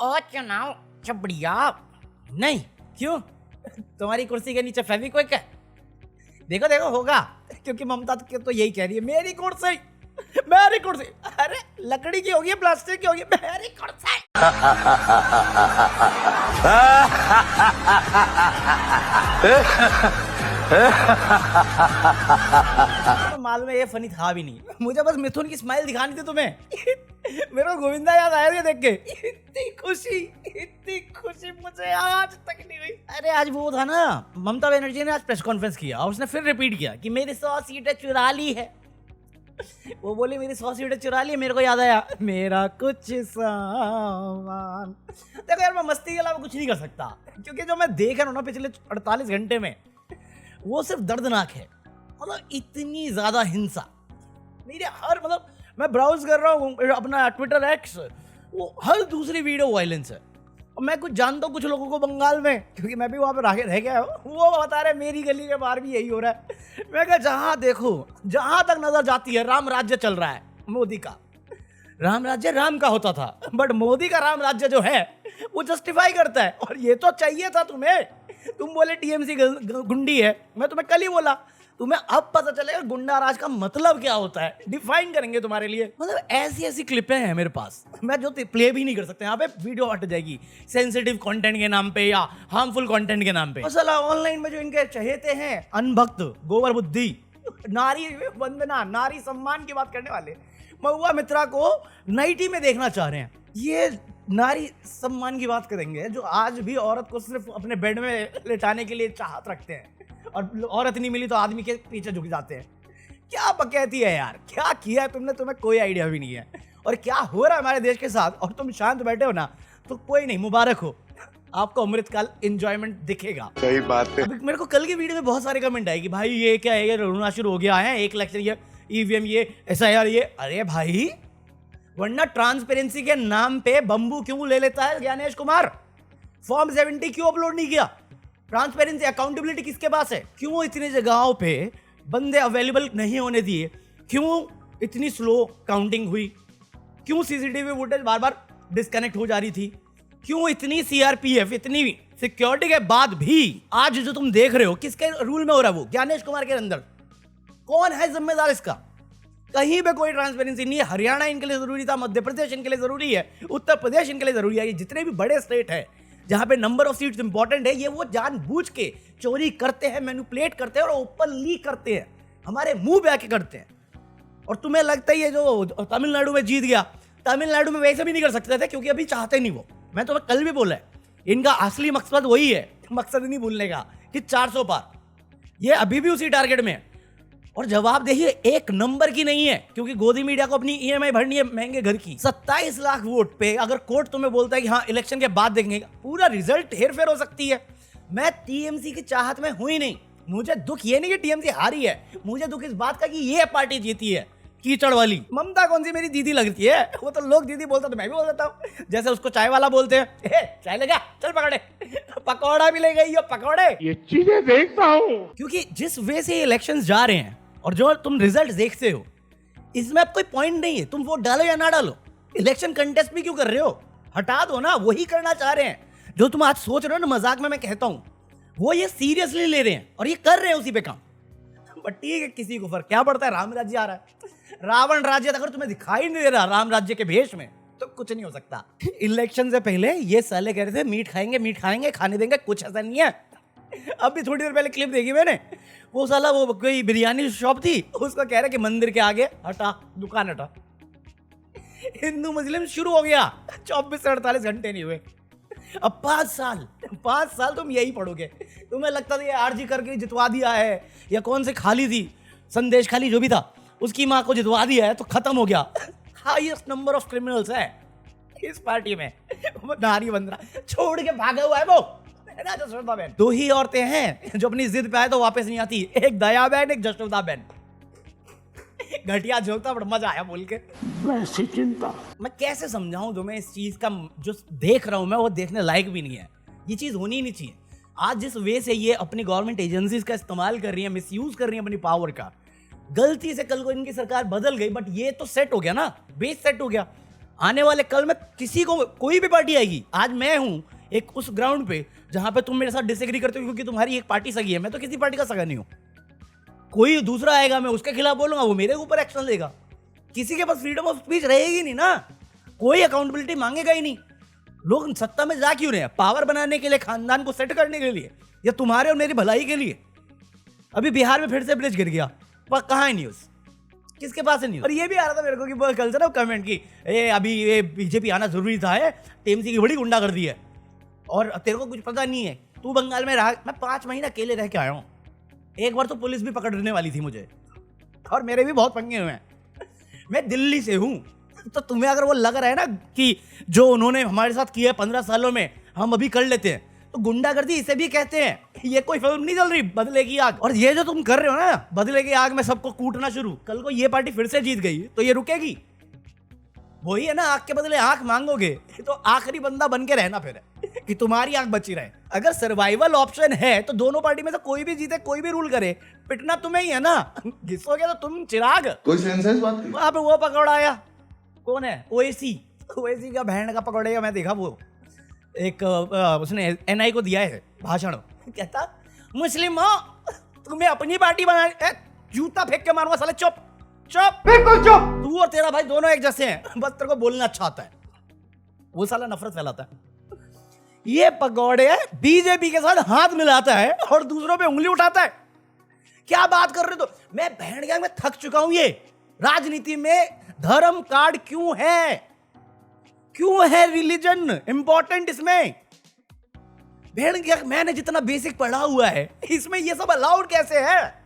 और चुनाव बढ़िया नहीं क्यों? तुम्हारी कुर्सी के नीचे फेविक्विक है? देखो देखो होगा, क्योंकि ममता तो यही कह रही है मेरी कुर्सी मेरी कुर्सी। अरे लकड़ी की होगी प्लास्टिक की होगी, मेरी कुर्सी। मालूम है ये फनी था भी नहीं, मुझे बस मिथुन की स्माइल दिखानी थी तुम्हें। मेरे को गोविंदा याद आया ये देख के। इतनी खुशी मुझे आज तक नहीं हुई। अरे आज वो था ना, ममता बनर्जी ने आज प्रेस कॉन्फ्रेंस किया और उसने फिर रिपीट किया कि मेरी 100 सीटें चुरा ली है। वो बोली मेरी 100 सीटें चुरा ली है। मेरे को याद आया मेरा कुछ सामान। देखो यार मैं मस्ती के अलावा कुछ नहीं कर सकता, क्योंकि जो मैं देख रहा हूँ ना पिछले 48 घंटे में, वो सिर्फ दर्दनाक है। मतलब इतनी ज्यादा हिंसा मेरे हर, मतलब मैं ब्राउज कर रहा हूँ अपना ट्विटर एक्स, वो हर दूसरी वीडियो वायलेंस है। और मैं कुछ जानता हूँ कुछ लोगों को बंगाल में, क्योंकि मैं भी वहाँ पे रह गया हूँ, वो बता रहे मेरी गली के बाहर भी यही हो रहा है। मैं कहा जहाँ देखो जहाँ तक नजर जाती है राम राज्य चल रहा है। मोदी का राम राज्य राम का होता था, बट मोदी का राम राज्य जो है वो जस्टिफाई करता है। और ये तो चाहिए था तुम्हें। तुम बोले टीएमसी गुंडी है, मैं तुम्हें कल ही बोला, तुम्हें अब पता चलेगा गुंडा राज का मतलब क्या होता है, डिफाइन करेंगे तुम्हारे लिए। मतलब ऐसी ऐसी क्लिपें हैं मेरे पास, मैं जो प्ले भी नहीं कर सकते, यहाँ पे वीडियो हट जाएगी सेंसिटिव कंटेंट के नाम पे या हार्मफुल कंटेंट के नाम पे। मसला ऑनलाइन में जो इनके चहेते हैं अनभक्त गोबर बुद्धि, नारी वंदना नारी सम्मान की बात करने वाले महुआ मित्रा को नाइटी में देखना चाह रहे हैं। ये नारी सम्मान की बात करेंगे जो आज भी औरत को सिर्फ अपने बेड में लेटाने के लिए चाहत रखते हैं, और औरत नहीं मिली तो आदमी के पीछे झुक जाते हैं। क्या बकैती है यार, क्या किया है तुमने, तुम्हें कोई आइडिया भी नहीं है। और क्या हो रहा है हमारे देश के साथ, और तुम शांत बैठे हो ना, तो कोई नहीं, मुबारक हो, आपको अमृतकाल एंजॉयमेंट दिखेगा। सही बात है। मेरे को कल की वीडियो में बहुत सारे कमेंट आए कि भाई ये क्या है, ये रोना शुरू हो गया है, 1 इलेक्शन ये ईवीएम ये ऐसा यार ये। अरे भाई वरना ट्रांसपेरेंसी के नाम पे बंबू क्यों ले लेता है ज्ञानेश कुमार? फॉर्म 70 क्यों अपलोड नहीं किया? ट्रांसपेरेंसी अकाउंटेबिलिटी किसके पास है? क्यों इतनी जगहों पे बंदे अवेलेबल नहीं होने दिए? क्यों इतनी स्लो काउंटिंग हुई? क्यों सीसीटीवी फुटेज बार बार डिस्कनेक्ट हो जा रही थी? क्यों इतनी सीआरपीएफ, इतनी सिक्योरिटी के बाद भी आज जो तुम देख रहे हो किसके रूल में हो रहा है? वो ज्ञानेश कुमार के अंदर। कौन है जिम्मेदार इसका? कहीं पे कोई ट्रांसपेरेंसी नहीं है। हरियाणा इनके लिए जरूरी था, मध्य प्रदेश इनके लिए जरूरी है, उत्तर प्रदेश इनके लिए जरूरी है। ये जितने भी बड़े स्टेट है जहां पे नंबर ऑफ सीट्स इंपॉर्टेंट है, ये वो जानबूझ के चोरी करते हैं, मैनिपुलेट करते हैं और ओपनली करते हैं, हमारे मुंह पे आके करते हैं। और तुम्हें लगता है ये जो तमिलनाडु में जीत गया, तमिलनाडु में वैसे भी नहीं कर सकते थे क्योंकि अभी चाहते नहीं वो। मैं तुम्हें कल भी बोला है, इनका असली मकसद वही है, मकसद नहीं भूलने का, कि 400 पार। ये अभी भी उसी टारगेट में है। और जवाब देखिए एक नंबर की नहीं है, क्योंकि गोदी मीडिया को अपनी ईएमआई भरनी है महंगे घर की। 27 लाख वोट पे अगर कोर्ट तुम्हें बोलता है कि हाँ इलेक्शन के बाद देखेंगे, पूरा रिजल्ट हेरफेर हो सकती है। मैं टीएमसी की चाहत में हुई नहीं। मुझे दुख ये नहीं कि टीएमसी हारी है, मुझे दुख इस बात का कि ये पार्टी जीती है, कीचड़ वाली। ममता कौन सी मेरी दीदी लगती है? वो तो लोग दीदी बोलता तो मैं भी बोल देता हूँ, जैसे उसको चाय वाला बोलते हैं, चाय ले जा, चल पकौड़े, पकौड़ा भी ले गई हो पकौड़े। ये चीजें देखता हूँ, क्योंकि जिस वे से इलेक्शंस जा रहे हैं और जो तुम रिजल्ट देखते हो, इसमें अब कोई पॉइंट नहीं है तुम वोट डालो या ना डालो। इलेक्शन कंटेस्ट भी क्यों कर रहे हो? हटा दो ना। वही करना चाह रहे हैं जो तुम आज सोच रहे हो ना मजाक में मैं कहता हूं, वो ये सीरियसली ले रहे हैं और ये कर रहे हैं उसी पे काम। बट ठीक है, किसी को फर्क क्या पड़ता है? राम राज्य आ रहा है, रावण राज्य अगर तुम्हें दिखाई नहीं दे रहा राम राज्य के भेष में, तो कुछ नहीं हो सकता। इलेक्शन से पहले ये साले कह रहे थे मीट खाएंगे, खाने देंगे, कुछ ऐसा नहीं है। अभी थोड़ी देर पहले क्लिप देखी मैंने, वो साला वो कोई बिरयानी शॉप थी, उसको कह रहा कि मंदिर के आगे हटा, दुकान हटा। हिंदू मुस्लिम शुरू हो गया, 24 से 48 घंटे नहीं हुए। अब 5 साल तुम यही पढ़ोगे। तुम्हें लगता था ये आरजी करके जितवा दिया है, या कौन से खाली थी, संदेश खाली जो भी था, उसकी माँ को जितवा दिया है तो खत्म हो गया। हाईएस्ट नंबर ऑफ क्रिमिनल्स है इस पार्टी में। वो नारी बंदरा छोड़ के भागा हुआ है वो। 2 ही औरतें हैं जो अपनी जिद पे आए तो वापस नहीं आती, एक दया बहन, एक जशोदा बहन। घटिया जोकता बड़ा मजा आया बोल के। वैसी चिंता मैं कैसे समझाऊं तुम्हें इस चीज का, जो देख रहा हूं मैं वो देखने लायक भी नहीं है। ये चीज होनी ही नहीं चाहिए। आज जिस वे से ये अपनी गवर्नमेंट एजेंसीज का इस्तेमाल कर रही है, मिसयूज कर रही है अपनी पावर का, गलती से कल को इनकी सरकार बदल गई, बट ये तो सेट हो गया ना, बेस सेट हो गया। आने वाले कल में किसी को कोई भी पार्टी आएगी, आज मैं हूं एक उस ग्राउंड पे जहां पे तुम मेरे साथ डिसएग्री करते हो क्योंकि तुम्हारी एक पार्टी सगी है, मैं तो किसी पार्टी का सगा नहीं हूं। कोई दूसरा आएगा, मैं उसके खिलाफ बोलूंगा, वो मेरे ऊपर एक्शन लेगा। किसी के पास फ्रीडम ऑफ स्पीच रहेगी नहीं ना, कोई अकाउंटेबिलिटी मांगेगा ही नहीं। लोग सत्ता में जा क्यों रहे हैं? पावर बनाने के लिए, खानदान को सेट करने के लिए, या तुम्हारे और मेरी भलाई के लिए? अभी बिहार में फिर से ब्रिज गिर गया, पर कहाँ है न्यूज? किसके पास है न्यूज? और ये भी आ रहा था मेरे को कि कल से ना कमेंट की अभी ये बीजेपी आना जरूरी था, है टीएमसी की बड़ी गुंडागर्दी है और तेरे को कुछ पता नहीं है, तू बंगाल में रहा। मैं 5 महीना अकेले रह के आया हूँ, एक बार तो पुलिस भी पकड़ने वाली थी मुझे, और मेरे भी बहुत पंगे हुए हैं। मैं दिल्ली से हूँ, तो तुम्हें अगर वो लग रहा है ना कि जो उन्होंने हमारे साथ किया 15 सालों में हम अभी कर लेते हैं, तो गुंडागर्दी इसे भी कहते हैं। ये कोई फिल्म नहीं चल रही बदले की आग, और ये जो तुम कर रहे हो ना बदले की आग में सबको कूटना शुरू, कल को ये पार्टी फिर से जीत गई तो ये रुकेगी? वही है ना, आग के बदले आंख मांगोगे तो आखिरी बंदा बन के रहना फिर कि तुम्हारी आंख बची रहे। अगर सर्वाइवल ऑप्शन है तो दोनों पार्टी में से कोई भी जीते, कोई भी रूल करे, पिटना तुम्हें ही है ना। घिसोगे तो तुम चिराग। कोई सेंस है इस बात की? वहां पे वो पकौड़ा आया, कौन है? ओएसी का बहन का पकौड़ेगा। मैं देखा वो एक उसने एनआई को दिया है भाषण, कहता मुस्लिम हो तुम्हें अपनी पार्टी बना, जूता फेंक के मारूंगा साले। चुप चुप बिल्कुल चुप, तू और तेरा भाई दोनों एक जैसे हैं, बस तेरे को बोलना अच्छा आता है। वो साला नफरत फैलाता है। ये पकौड़े बीजेपी के साथ हाथ मिलाता है और दूसरों पे उंगली उठाता है। क्या बात कर रहे हो? तो मैं बहन क्या, मैं थक चुका हूं। ये राजनीति में धर्म कार्ड क्यों है? क्यों है रिलीजन इंपॉर्टेंट इसमें? बहन क्या, मैंने जितना बेसिक पढ़ा हुआ है इसमें ये सब अलाउड कैसे है?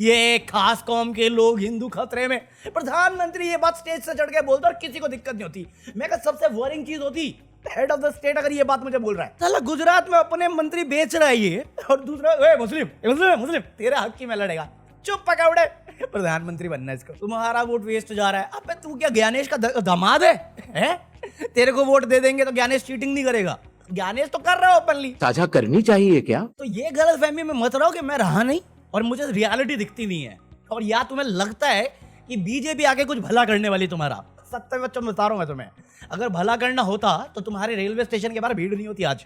ये खास कौम के लोग हिंदू खतरे में, प्रधानमंत्री ये बात स्टेज से चढ़ के बोलता और किसी को दिक्कत नहीं होती। मैं कहा सबसे वरिंग चीज होती हेड ऑफ द स्टेट अगर ये बात मुझे बोल रहा है। साला गुजरात में अपने मंत्री बेच रहा है ये, और दूसरा मुस्लिम मुस्लिम मुस्लिम तेरे हक की में लड़ेगा। चुप पकौड़े, प्रधानमंत्री बनना इसको, तुम्हारा वोट वेस्ट जा रहा है। अबे तू क्या ज्ञानेश का दामाद है? तेरे को वोट दे देंगे तो ज्ञानेश चीटिंग नहीं करेगा? ज्ञानेश तो कर रहा है ओपनली। साझा करनी चाहिए क्या? तो ये गलत फहमी में मत रहो कि मैं रहा नहीं और मुझे रियलिटी दिखती नहीं है, और या तुम्हें लगता है कि बीजेपी आके कुछ भला करने वाली। तुम्हारा सत्य बच्चों बता रहा हूं मैं तुम्हें, अगर भला करना होता तो तुम्हारे रेलवे स्टेशन के बाहर भीड़ नहीं होती आज,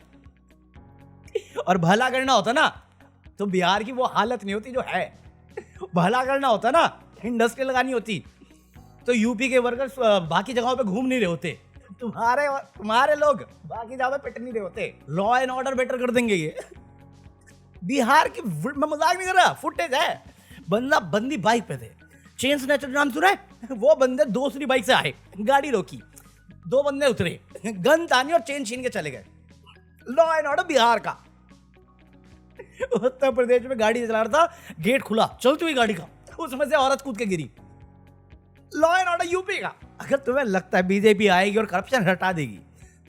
और भला करना होता ना तो बिहार की वो हालत नहीं होती जो है। भला करना होता ना, इंडस्ट्री लगानी होती तो यूपी के वर्कर्स बाकी जगहों पे घूम नहीं रहे होते, तुम्हारे लोग बाकी जगह पे पिट नहीं रहे होते। लॉ एंड ऑर्डर बेटर कर देंगे ये। बिहार की, मैं मजाक नहीं कर रहा, फुटेज है। बंदा बंदी बाइक पे थे, चेन स्नैचर नाम सुना है? वो बंदे दूसरी बाइक से आए, गाड़ी रोकी, 2 बंदे उतरे, गन तानी और चेन छीन के चले गए। लॉ एंड ऑर्डर बिहार का। उत्तर प्रदेश में गाड़ी चला रहा था, गेट खुला, चलती हुई गाड़ी का, उसमें से औरत कूद के गिरी। लॉ एंड ऑर्डर यूपी का। अगर तुम्हें लगता है बीजेपी आएगी और करप्शन हटा देगी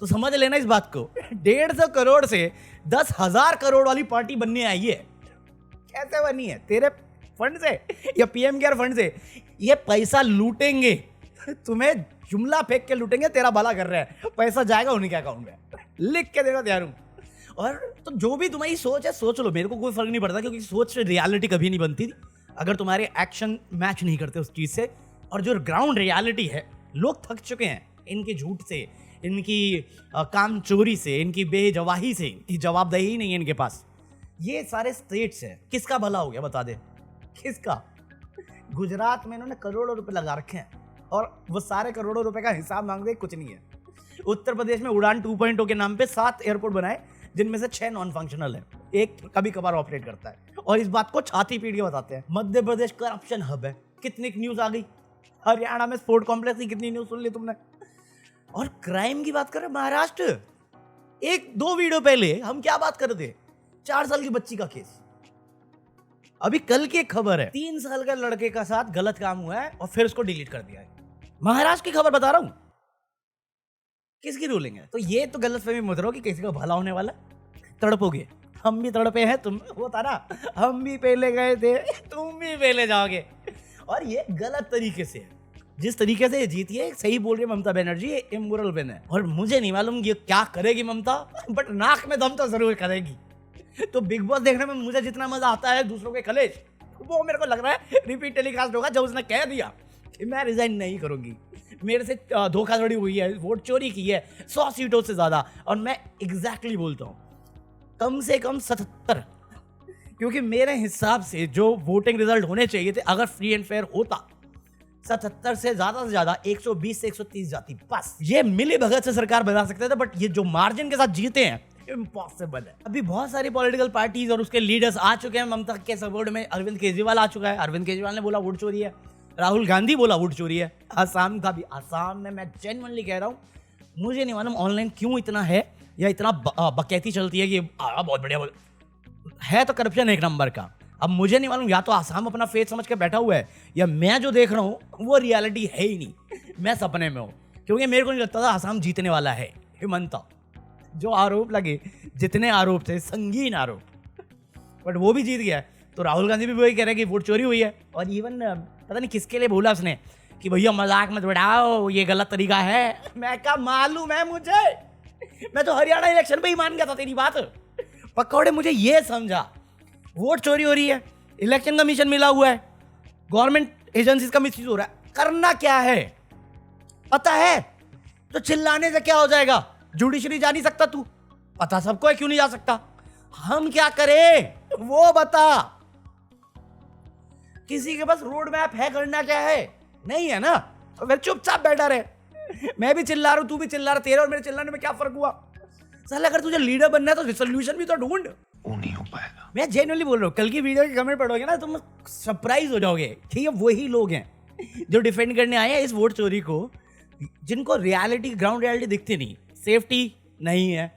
तो समझ लेना इस बात को, 150 करोड़ से 10,000 करोड़ वाली पार्टी बनने आई है। कैसे बनी है? तेरे फंड से या पीएम केयर फंड से? ये पैसा लूटेंगे, तुम्हें जुमला फेंक के लूटेंगे। तेरा भला कर रहे हैं, पैसा जाएगा उन्हीं के अकाउंट में, लिख के देगा तैयार हूं। और तो जो भी तुम्हारी सोच है सोच लो, मेरे को कोई फर्क नहीं पड़ता, क्योंकि सोच से रियलिटी कभी नहीं बनती अगर तुम्हारे एक्शन मैच नहीं करते उस चीज से। और जो ग्राउंड रियलिटी है, लोग थक चुके हैं इनके झूठ से, इनकी काम चोरी से, इनकी बेजवाही से, इनकी जवाबदेही नहीं है इनके पास। ये सारे स्टेट्स हैं, किसका भला हो गया बता दे? किसका? गुजरात में इन्होंने करोड़ों रुपए लगा रखे हैं और वो सारे करोड़ों रुपए का हिसाब मांग दे, कुछ नहीं है। उत्तर प्रदेश में उड़ान 2.0 के नाम पे 7 एयरपोर्ट बनाए, जिनमें से 6 नॉन फंक्शनल है, एक कभी कभार ऑपरेट करता है, और इस बात को छाती पीट के बताते हैं। मध्य प्रदेश करप्शन हब है, कितनी न्यूज आ गई। हरियाणा में स्पोर्ट कॉम्प्लेक्स की कितनी न्यूज सुन ली तुमने। और क्राइम की बात करें, महाराष्ट्र, 1-2 वीडियो पहले हम क्या बात कर रहे थे? 4 साल की बच्ची का केस। अभी कल की एक खबर है, 3 साल के लड़के का साथ गलत काम हुआ है और फिर उसको डिलीट कर दिया है। महाराष्ट्र की खबर बता रहा हूं, किसकी रूलिंग है? तो ये तो गलत फहमी मत रहो कि किसी का भला होने वाला। तड़पोगे, हम भी तड़पे हैं, तुम होता ना, हम भी पहले गए थे, तुम भी पहले जाओगे। और ये गलत तरीके से, जिस तरीके से ये जीती है, सही बोल रही है ममता बनर्जी, ये इमोरल विन है। और मुझे नहीं मालूम ये क्या करेगी ममता, बट नाक में दम तो जरूर करेगी। तो बिग बॉस देखने में मुझे जितना मजा आता है दूसरों के कलेश, वो मेरे को लग रहा है रिपीट टेलीकास्ट होगा जब उसने कह दिया कि मैं रिजाइन नहीं करूंगी, मेरे से धोखाधड़ी हुई है, वोट चोरी की है 100 सीटों से ज्यादा, और मैं एग्जैक्टली बोलता हूँ कम से कम 77, क्योंकि मेरे हिसाब से जो वोटिंग रिजल्ट होने चाहिए थे अगर फ्री एंड फेयर होता 77 से ज्यादा 120 से 130 जाती, बस ये मिली भगत से सरकार बना सकते थे। बट ये जो मार्जिन के साथ जीते हैं इम्पॉसिबल है। अभी बहुत सारी पॉलिटिकल पार्टीज और उसके लीडर्स आ चुके हैं ममता के सपोर्ट में। अरविंद केजरीवाल आ चुका है, अरविंद केजरीवाल ने बोला वोट चोरी है, राहुल गांधी बोला वोट चोरी है, आसाम का भी। आसाम में मैं जेन्युइनली कह रहा हूँ, मुझे नहीं मालूम ऑनलाइन क्यों इतना है या इतना बकैती चलती है कि बहुत बढ़िया है, तो करप्शन एक नंबर का। अब मुझे नहीं मालूम, या तो आसाम अपना फेस समझ के बैठा हुआ है या मैं जो देख रहा हूँ वो रियलिटी है ही नहीं, मैं सपने में हूँ। क्योंकि मेरे को नहीं लगता था आसाम जीतने वाला है। हिमंता जो आरोप लगे, जितने आरोप थे संगीन आरोप, बट वो भी जीत गया है। तो राहुल गांधी भी वही कह रहे हैं कि वोट चोरी हुई है। और इवन पता नहीं किसके लिए बोला उसने कि भैया मजाक मत बढ़ाओ, ये गलत तरीका है। मैं क्या मालूम है मुझे, मैं तो हरियाणा इलेक्शन पे ही मान गया था तेरी बात। पकौड़े मुझे ये समझा वोट चोरी हो रही है, इलेक्शन कमीशन मिला हुआ है, गवर्नमेंट एजेंसीज का मिसयूज हो रहा है, करना क्या है पता है, तो चिल्लाने से क्या हो जाएगा? जुडिशरी जा नहीं सकता तू? पता सबको है, क्यों नहीं जा सकता? हम क्या करें वो बता। किसी के पास रोड मैप है, करना क्या है? नहीं है ना, तो फिर चुपचाप बैठा रहे। मैं भी चिल्ला रहा हूं, तू भी चिल्ला रहा, तेरे और मेरे चिल्लाने में क्या फर्क हुआ? साला अगर तुझे लीडर बनना है तो सोल्यूशन भी तो ढूंढ। वो नहीं हो पाएगा। मैं जेन्युइनली बोल रहा हूँ, कल की वीडियो के कमेंट पढ़ोगे ना तुम सरप्राइज हो जाओगे। ठीक है, वही लोग हैं जो डिफेंड करने आए हैं इस वोट चोरी को, जिनको रियलिटी, ग्राउंड रियलिटी दिखती नहीं। सेफ्टी नहीं है,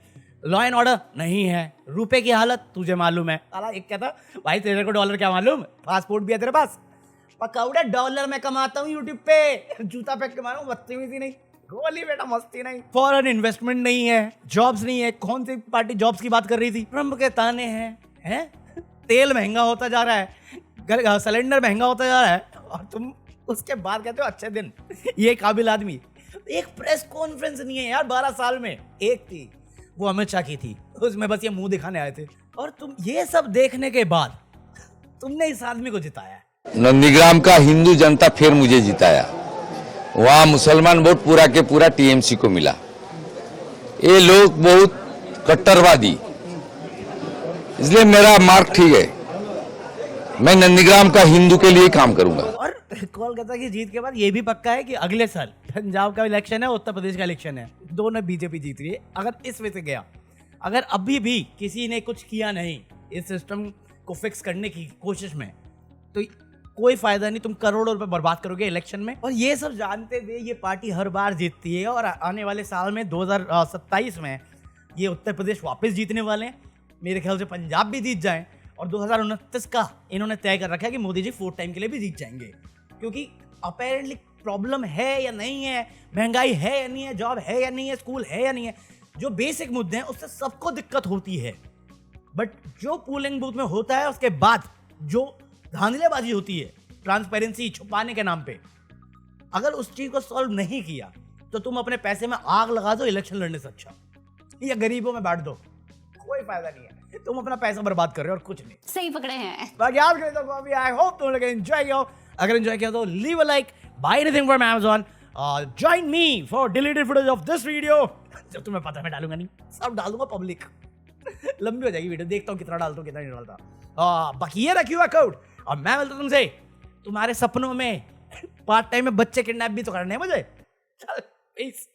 लॉ एंड ऑर्डर नहीं है, रुपए की हालत तुझे मालूम है। साला एक कहता भाई तेरे को डॉलर क्या मालूम, पासपोर्ट भी है तेरे पास? पकौड़े डॉलर में कमाता हूँ यूट्यूब पे, जूता पे कमा रहा हूँ, बदतमीजी नहीं, गोली बेटा मस्ती नहीं। फॉरेन इन्वेस्टमेंट नहीं है, जॉब्स नहीं है। कौन सी पार्टी जॉब्स की बात कर रही थी? ट्रम्प के ताने हैं? तेल महंगा होता जा रहा है, सिलेंडर महंगा होता जा रहा है, और तुम उसके बाद कहते हो अच्छे दिन। ये काबिल आदमी। एक प्रेस कॉन्फ्रेंस नहीं है यार 12 साल में, एक थी वो अमित शाह की थी, उसमें बस ये मुंह दिखाने आए थे। और तुम ये सब देखने के बाद तुमने इस आदमी को जिताया है। नंदीग्राम का हिंदू जनता फिर मुझे जिताया, वहां मुसलमान वोट पूरा के पूरा टीएमसी को मिला। ये लोग बहुत कट्टरवादी, इसलिए मेरा मार्क ठीक है। मैं नंदीग्राम का हिंदू के लिए काम करूंगा। और कोलकाता की जीत के बाद ये भी पक्का है कि अगले साल पंजाब का इलेक्शन है, उत्तर प्रदेश का इलेक्शन है, दोनों बीजेपी जीत रही है। अगर इस वजह से गया, अगर अभी भी किसी ने कुछ किया नहीं इस सिस्टम को फिक्स करने की कोशिश में, तो कोई फायदा नहीं, तुम करोड़ों रुपए बर्बाद करोगे इलेक्शन में। और ये सब जानते हुए ये पार्टी हर बार जीतती है, और आने वाले साल में 2027 में ये उत्तर प्रदेश वापस जीतने वाले हैं। मेरे ख्याल से पंजाब भी जीत जाए, और 2029 का इन्होंने तय कर रखा है कि मोदी जी 4 टाइम के लिए भी जीत जाएंगे। क्योंकि अपेरेंटली प्रॉब्लम है या नहीं है, महंगाई है या नहीं है, जॉब है या नहीं है, स्कूल है या नहीं है, जो बेसिक मुद्दे हैं उससे सबको दिक्कत होती है। बट जो पोलिंग बूथ में होता है उसके बाद जो धांधलेबाजी होती है, ट्रांसपेरेंसी छुपाने के नाम पे, अगर उस चीज को सॉल्व नहीं किया तो तुम अपने पैसे में आग लगा दो इलेक्शन लड़ने से अच्छा, या गरीबों में बांट दो, कोई फायदा नहीं है। तुम अपना पैसा बर्बाद कर रहे हो और कुछ नहीं। सही पकड़े हैं। बाकी याद करें तो अभी आई होप तुम लोग एंजॉय किया हो। अगर एंजॉय किया तो leave a like, buy anything from Amazon, join me for deleted footage of this video. जब तुम्हें पता है मैं डालूंगा नहीं, सब डाल दूंगा पब्लिक, लंबी हो जाएगी वीडियो, देखता हूँ कितना डालता हूँ कितना नहीं डालता। बाकी ये रखिए कोड, और मैं बोलता हूँ तुमसे, तुम्हारे सपनों में पार्ट टाइम में बच्चे किडनैप भी तो करने हैं मुझे। चल पीस।